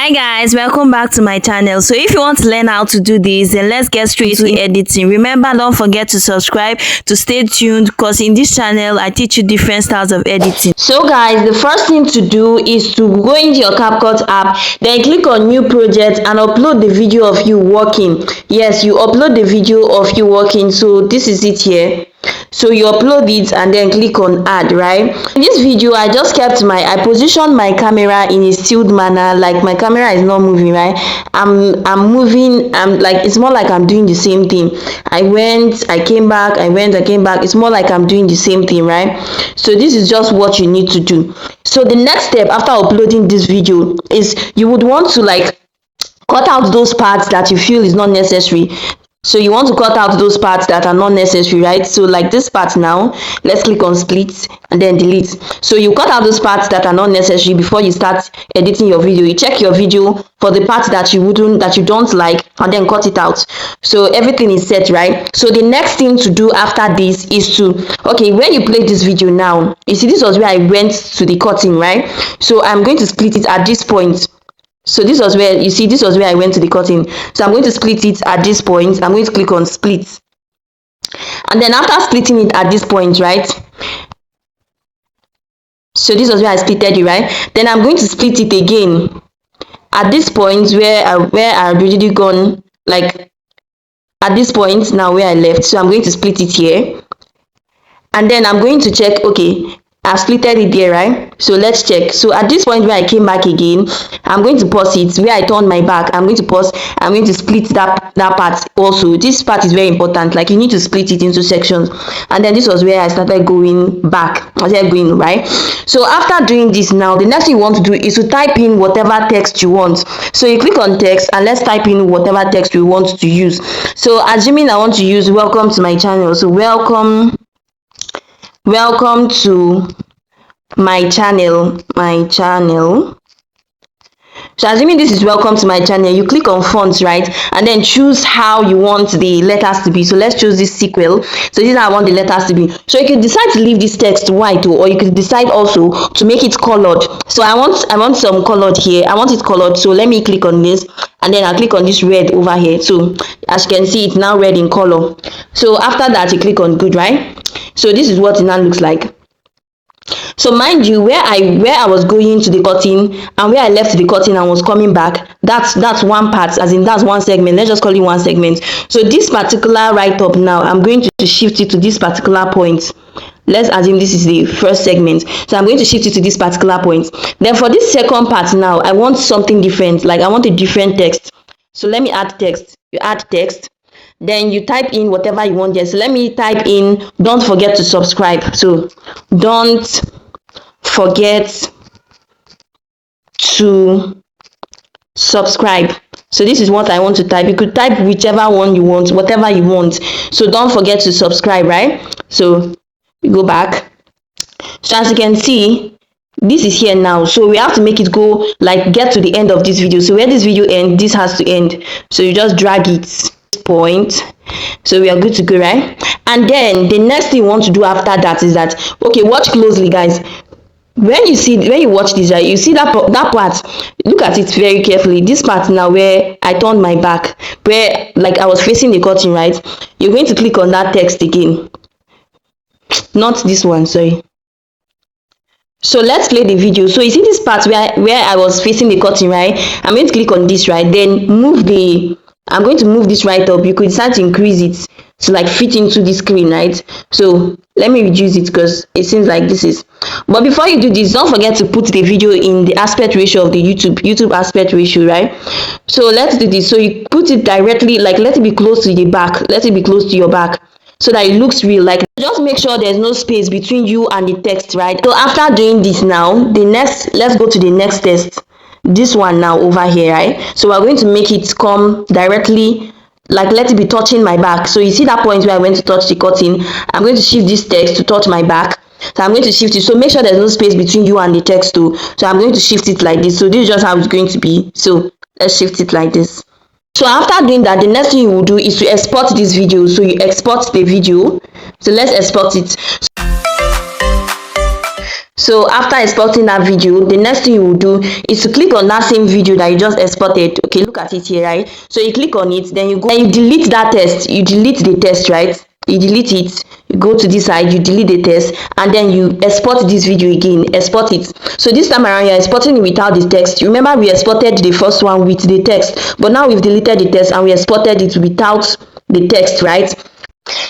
Hi guys, welcome back to my channel. So if you want to learn how to do this, then let's get straight to editing. Remember, don't forget to subscribe to stay tuned, because in this channel I teach you different styles of editing. So guys, the first thing to do is to go into your CapCUT app, then click on new project and upload the video of you working. Yes, you upload the video of you working. So this is it here. So you upload it and then click on add. Right, in this video I positioned my camera in a stilled manner, like my camera is not moving. Right, I'm moving. I'm like, it's more like I'm doing the same thing. I came back, I came back. It's more like I'm doing the same thing. Right, so this is just what you need to do. So the next step after uploading this video is you would want to like cut out those parts that you feel is not necessary. So you want to cut out those parts that are not necessary, right? So like this part now, let's click on split and then delete. So you cut out those parts that are not necessary before you start editing your video. You check your video for the parts that you don't like, and then cut it out. So everything is set, right? So the next thing to do after this is to, okay, when you play this video now, you see this was where I went to the cutting, right? So I'm going to split it at this point. So this was where, you see, this was where I went to the cutting. So I'm going to split it at this point. I'm going to click on split. And then after splitting it at this point, right? So this was where I splitted it, right? Then I'm going to split it again at this point where I already gone, like at this point now where I left. So I'm going to split it here. And then I'm going to check, okay, I've splitted it there, right? So let's check. So at this point where I came back again, I'm going to pause it. Where I turned my back, I'm going to pause. I'm going to split that part also. This part is very important. Like, you need to split it into sections. And then this was where I started going back. I started going right. So after doing this now, the next thing you want to do is to type in whatever text you want. So you click on text and let's type in whatever text we want to use. So assuming I want to use welcome to my channel. So welcome to my channel. So assuming this is welcome to my channel, you click on fonts, right, and then choose how you want the letters to be. So let's choose this sequel. So this is how I want the letters to be. So you can decide to leave this text white, or you could decide also to make it colored. So I want some colored here. I want it colored. So let me click on this, and then I'll click on this red over here. So as you can see, it's now red in color. So after that, you click on good, right? So this is what it now looks like. So mind you, where I was going to the cutting and where I left the cutting and was coming back, that's one part, as in that's one segment. Let's just call it one segment. So this particular write-up now, I'm going to shift it to this particular point. Let's assume this is the first segment. So I'm going to shift it to this particular point. Then for this second part now, I want something different. Like, I want a different text. So let me add text. You add text. Then you type in whatever you want there. So let me type in, don't forget to subscribe. So don't forget to subscribe. So this is what I want to type. You could type whichever one you want, whatever you want. So don't forget to subscribe, right? So we go back. So as you can see, this is here now. So we have to make it go, like, get to the end of this video. So where this video ends, this has to end. So you just drag it point. So we are good to go, right? And then the next thing you want to do after that is that, okay, watch closely, guys. When you watch this, right, you see that part. Look at it very carefully. This part now where I turned my back, where like I was facing the curtain, right? You're going to click on that text again. Not this one, sorry. So let's play the video. So you see this part where I was facing the curtain, right? I'm going to click on this, right? Then I'm going to move this right up. You could decide to increase it to like fit into the screen, right? So let me reduce it because it seems like this is. But before you do this, don't forget to put the video in the aspect ratio of the YouTube aspect ratio, right? So let's do this. So you put it directly, like, let it be close to the back. Let it be close to your back so that it looks real. Like, just make sure there's no space between you and the text, right? So after doing this now, let's go to the next test. This one now over here, right? So we're going to make it come directly, like, let it be touching my back. So you see that point where I went to touch the cutting. I'm going to shift this text to touch my back. So I'm going to shift it. So make sure there's no space between you and the text too. So I'm going to shift it like this. So this is just how it's going to be. So let's shift it like this. So after doing that, the next thing you will do is to export this video. So you export the video. So let's export it. So after exporting that video, the next thing you will do is to click on that same video that you just exported. Okay, look at it here, right? So you click on it, then you go and you delete that text. You delete the text, right? You delete it, you go to this side, you delete the text, and then you export this video again. Export it. So this time around, you're exporting it without the text. Remember, we exported the first one with the text, but now we've deleted the text and we exported it without the text, right?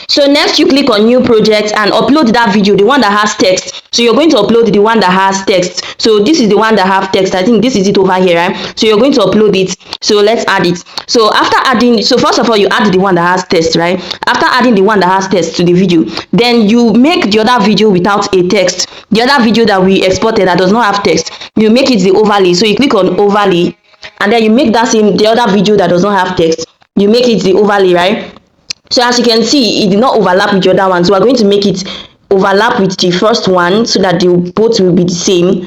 So next you click on new project and upload that video, the one that has text. So you're going to upload the one that has text. So this is the one that have text. I think this is it over here, right? So you're going to upload it. So let's add it. So after adding, so first of all, you add the one that has text, right? After adding the one that has text to the video, then you make the other video without a text. The other video that we exported that does not have text, you make it the overlay. So you click on overlay, and then you make that same, the other video that does not have text, you make it the overlay, right? So as you can see, it did not overlap with the other one. So we're going to make it overlap with the first one so that they both will be the same.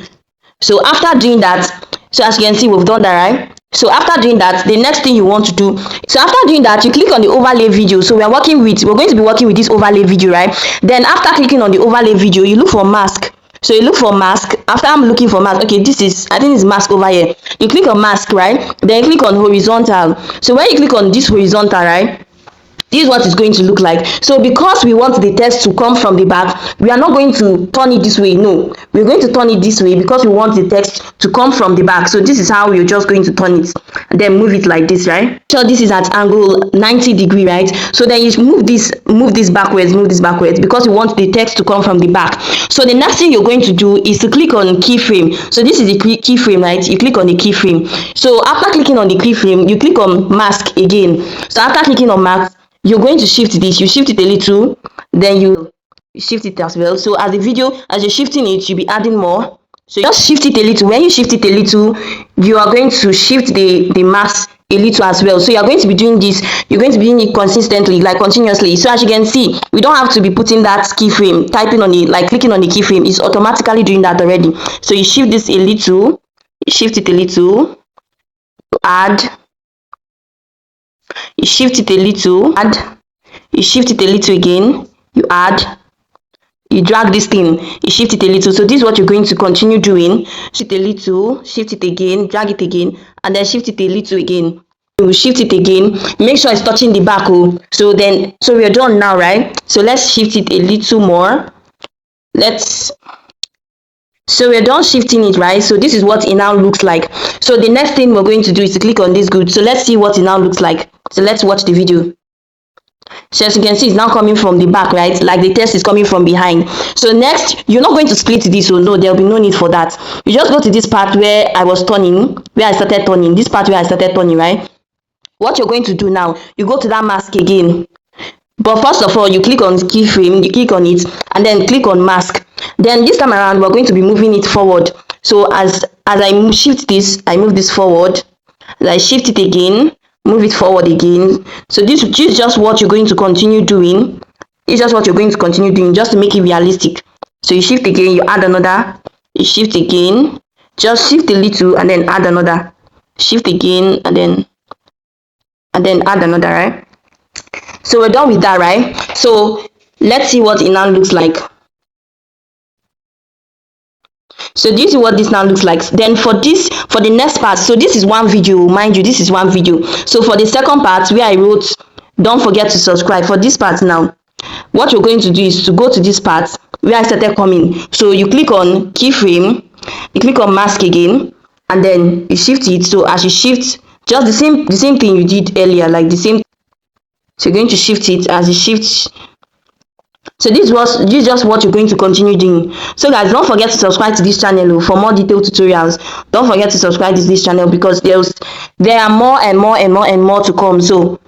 So after doing that, so as you can see, we've done that, right? So after doing that, the next thing you want to do, so after doing that, you click on the overlay video. So we're going to be working with this overlay video, right? Then after clicking on the overlay video, you look for mask. So you look for mask. After I'm looking for mask, okay, this is, I think it's mask over here. You click on mask, right? Then you click on horizontal. So when you click on this horizontal, right, this is what it's going to look like. So because we want the text to come from the back, we are not going to turn it this way. No, we're going to turn it this way because we want the text to come from the back. So this is how we're just going to turn it, and then move it like this, right? So this is at angle 90 degree, right? So then you move this backwards, because we want the text to come from the back. So the next thing you're going to do is to click on keyframe. So this is the keyframe, right? You click on the keyframe. So after clicking on the keyframe, you click on mask again. So after clicking on mask, you're going to shift this. You shift it a little, then you shift it as well. So as you're shifting it, you'll be adding more. So just shift it a little. When you shift it a little, you are going to shift the mask a little as well. So you're going to be doing this, you're going to be doing it consistently, like continuously. So as you can see, we don't have to be putting that keyframe, typing on it, like clicking on the keyframe, it's automatically doing that already. So you shift this a little, you shift it a little, add, you shift it a little, add, you shift it a little again, you add, you drag this thing, you shift it a little. So this is what you're going to continue doing. Shift a little, shift it again, drag it again, and then shift it a little again. You shift it again, make sure it's touching the back. So we're done now, right? So let's shift it a little more. So we're done shifting it, right? So this is what it now looks like. So the next thing we're going to do is to click on this good. So let's see what it now looks like. So let's watch the video. So as you can see, it's now coming from the back, right? Like the text is coming from behind. So next, you're not going to split this. So no, there'll be no need for that. You just go to this part where I was turning, where I started turning, this part where I started turning, right? What you're going to do now, you go to that mask again. But first of all, you click on keyframe, you click on it, and then click on mask. Then this time around, we're going to be moving it forward. So as I shift this, I move this forward. As I shift it again, move it forward again. So this is just what you're going to continue doing. It's just what you're going to continue doing, just to make it realistic. So you shift again, you add another, you shift again, just shift a little, and then add another. Shift again, and then add another, right? So we're done with that, right? So let's see what it now looks like. So this is what this now looks like. Then for the next part, so this is one video, mind you, this is one video. So for the second part where I wrote, don't forget to subscribe, for this part now, what you're going to do is to go to this part where I started coming. So you click on keyframe, you click on mask again, and then you shift it. So as you shift, just the same thing you did earlier, like the same. So you're going to shift it as you shift. So this is just what you're going to continue doing. So guys, don't forget to subscribe to this channel for more detailed tutorials. Don't forget to subscribe to this channel because there are more and more to come. So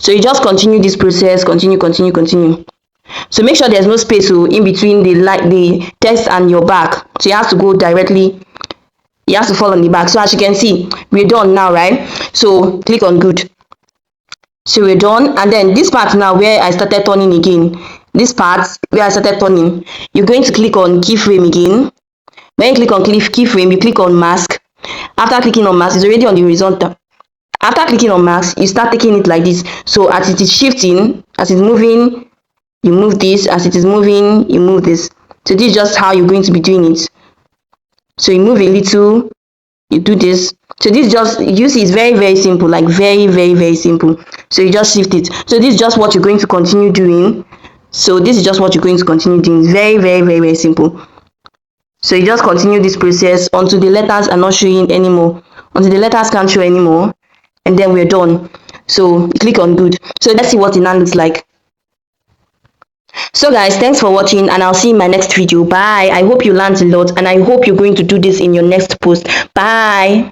you just continue this process, continue. So make sure there's no space in between the text and your back. So it has to go directly, it has to fall on the back. So as you can see, we're done now, right? So click on good. So we're done, and then this part now where I started turning again, this part where I started turning, you're going to click on keyframe again. When you click on keyframe, you click on mask. After clicking on mask, it's already on the horizontal. After clicking on mask, you start taking it like this. So as it is shifting, as it's moving, you move this. As it is moving, you move this. So this is just how you're going to be doing it. So you move a little, you do this. So this just, you see, it's very, very simple, like very, very, very simple. So you just shift it. So this is just what you're going to continue doing. So this is just what you're going to continue doing. It's very, very, very, very simple. So you just continue this process until the letters are not showing anymore, until the letters can't show anymore, and then we're done. So click on good. So let's see what it now looks like. So guys, thanks for watching, and I'll see you in my next video. Bye. I hope you learned a lot, and I hope you're going to do this in your next post. Bye.